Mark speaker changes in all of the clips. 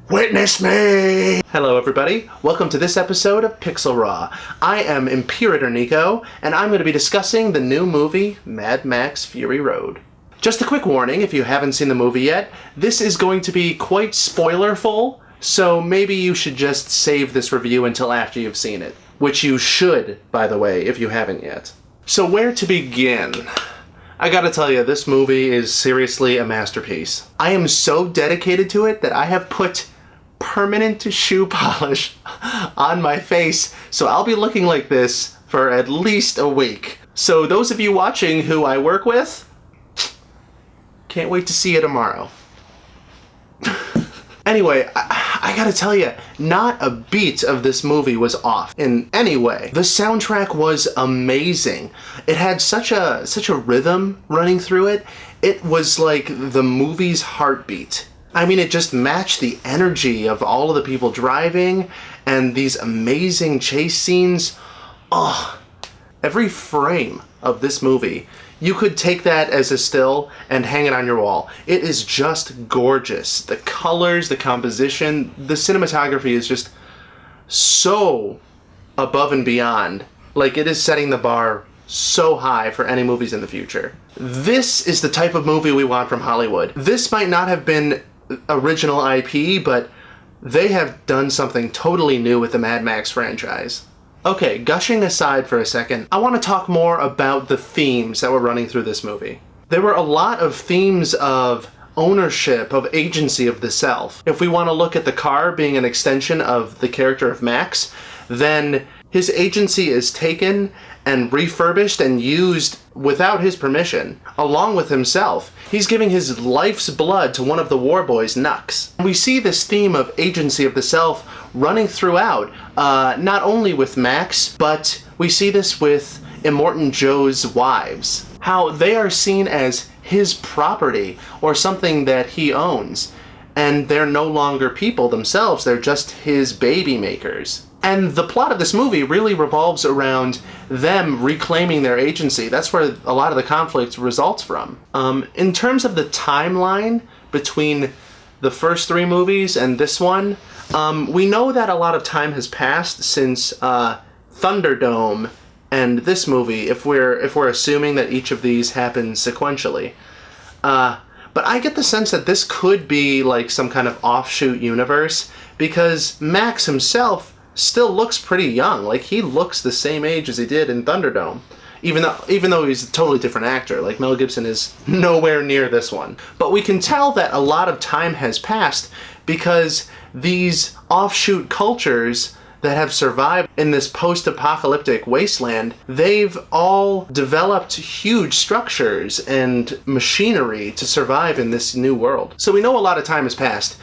Speaker 1: Witness me! Hello everybody, welcome to this episode of PixlRAW. I am Imperator Nico, and I'm going to be discussing the new movie, Mad Max Fury Road. Just a quick warning, if you haven't seen the movie yet, this is going to be quite spoilerful, so maybe you should just save this review until after you've seen it. Which you should, by the way, if you haven't yet. So where to begin? I gotta tell you, this movie is seriously a masterpiece. I am so dedicated to it that I have put permanent shoe polish on my face, so I'll be looking like this for at least a week. So those of you watching who I work with, can't wait to see you tomorrow. Anyway, I gotta tell you, not a beat of this movie was off in any way. The soundtrack was amazing. It had such a rhythm running through it. It was like the movie's heartbeat. I mean, it just matched the energy of all of the people driving and these amazing chase scenes. Oh, every frame of this movie, you could take that as a still and hang it on your wall. It is just gorgeous. The colors, the composition, the cinematography is just so above and beyond. Like, it is setting the bar so high for any movies in the future. This is the type of movie we want from Hollywood. This might not have been original IP, but they have done something totally new with the Mad Max franchise. Okay, gushing aside for a second, I want to talk more about the themes that were running through this movie. There were a lot of themes of ownership, of agency of the self. If we want to look at the car being an extension of the character of Max, then his agency is taken and refurbished and used without his permission, along with himself. He's giving his life's blood to one of the war boys, Nux. We see this theme of agency of the self running throughout, not only with Max, but we see this with Immortan Joe's wives. How they are seen as his property, or something that he owns, and they're no longer people themselves, they're just his baby makers. And the plot of this movie really revolves around them reclaiming their agency. That's where a lot of the conflict results from. In terms of the timeline between the first three movies and this one, we know that a lot of time has passed since Thunderdome and this movie, if we're assuming that each of these happens sequentially. But I get the sense that this could be like some kind of offshoot universe, because Max himself still looks pretty young. Like, he looks the same age as he did in Thunderdome, even though he's a totally different actor. Like, Mel Gibson is nowhere near this one. But we can tell that a lot of time has passed because these offshoot cultures that have survived in this post-apocalyptic wasteland, they've all developed huge structures and machinery to survive in this new world. So we know a lot of time has passed.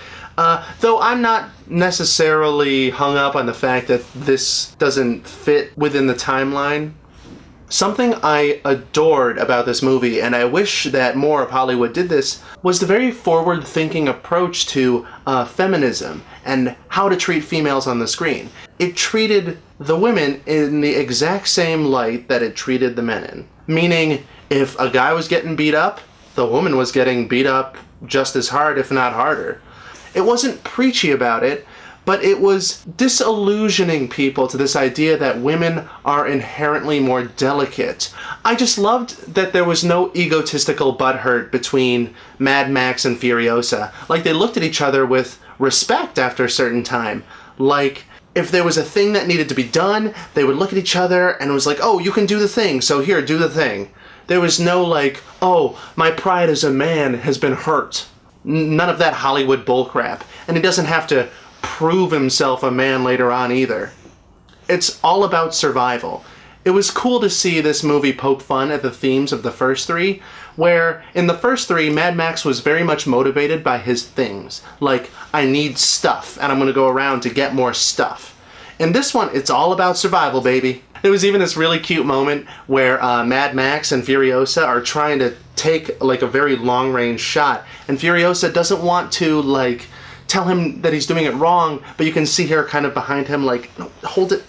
Speaker 1: Though I'm not necessarily hung up on the fact that this doesn't fit within the timeline. Something I adored about this movie, and I wish that more of Hollywood did this, was the very forward-thinking approach to feminism and how to treat females on the screen. It treated the women in the exact same light that it treated the men in. Meaning, if a guy was getting beat up, the woman was getting beat up just as hard, if not harder. It wasn't preachy about it, but it was disillusioning people to this idea that women are inherently more delicate. I just loved that there was no egotistical butthurt between Mad Max and Furiosa. Like, they looked at each other with respect after a certain time. Like, if there was a thing that needed to be done, they would look at each other and it was like, oh, you can do the thing, so here, do the thing. There was no like, oh, my pride as a man has been hurt. None of that Hollywood bullcrap. And he doesn't have to prove himself a man later on either. It's all about survival. It was cool to see this movie poke fun at the themes of the first three, where in the first three, Mad Max was very much motivated by his things. Like, I need stuff, and I'm gonna go around to get more stuff. In this one, it's all about survival, baby. There was even this really cute moment where Mad Max and Furiosa are trying to take like a very long-range shot, and Furiosa doesn't want to like tell him that he's doing it wrong, but you can see her kind of behind him like, no, hold it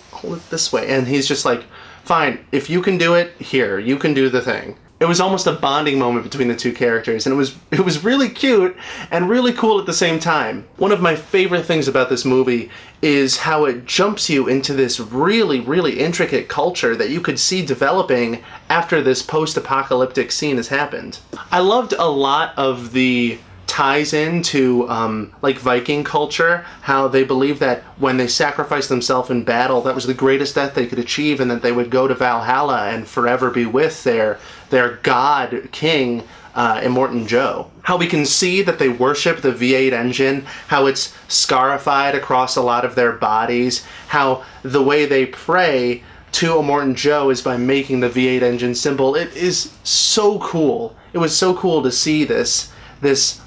Speaker 1: this way, and he's just like, fine, if you can do it, here, you can do the thing. It was almost a bonding moment between the two characters, and it was really cute and really cool at the same time. One of my favorite things about this movie is how it jumps you into this really, really intricate culture that you could see developing after this post-apocalyptic scene has happened. I loved a lot of the ties into like Viking culture, how they believe that when they sacrificed themselves in battle, that was the greatest death they could achieve, and that they would go to Valhalla and forever be with their god king, Immortan Joe. How we can see that they worship the V8 engine, how it's scarified across a lot of their bodies, how the way they pray to Immortan Joe is by making the V8 engine symbol. It is so cool. It was so cool to see this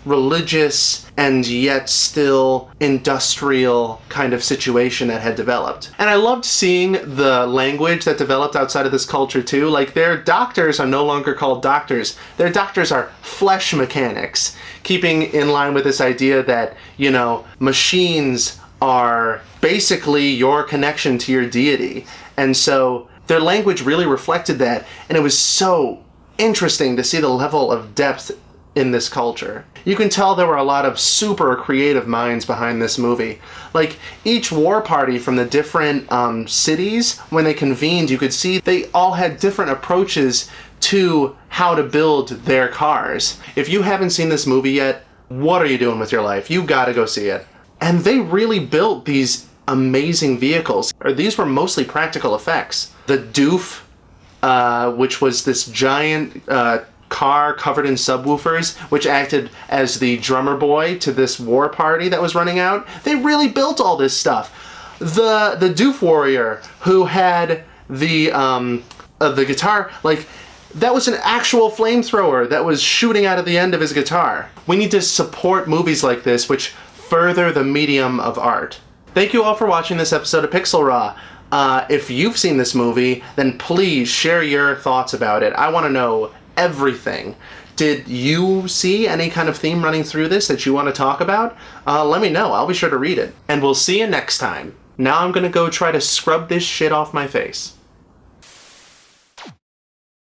Speaker 1: religious and yet still industrial kind of situation that had developed. And I loved seeing the language that developed outside of this culture too. Like, their doctors are no longer called doctors. Their doctors are flesh mechanics, keeping in line with this idea that, you know, machines are basically your connection to your deity. And so their language really reflected that, and it was so interesting to see the level of depth in this culture. You can tell there were a lot of super creative minds behind this movie. Like, each war party from the different cities, when they convened, you could see they all had different approaches to how to build their cars. If you haven't seen this movie yet, what are you doing with your life? You gotta go see it. And they really built these amazing vehicles. These were mostly practical effects. The doof, which was this giant car covered in subwoofers, which acted as the drummer boy to this war party that was running out. They really built all this stuff. The doof warrior who had the guitar, like, that was an actual flamethrower that was shooting out of the end of his guitar. We need to support movies like this, which further the medium of art. Thank you all for watching this episode of PixlRAW. If you've seen this movie, then please share your thoughts about it. I want to know everything. Did you see any kind of theme running through this that you want to talk about? Let me know. I'll be sure to read it. And we'll see you next time. Now I'm gonna go try to scrub this shit off my face.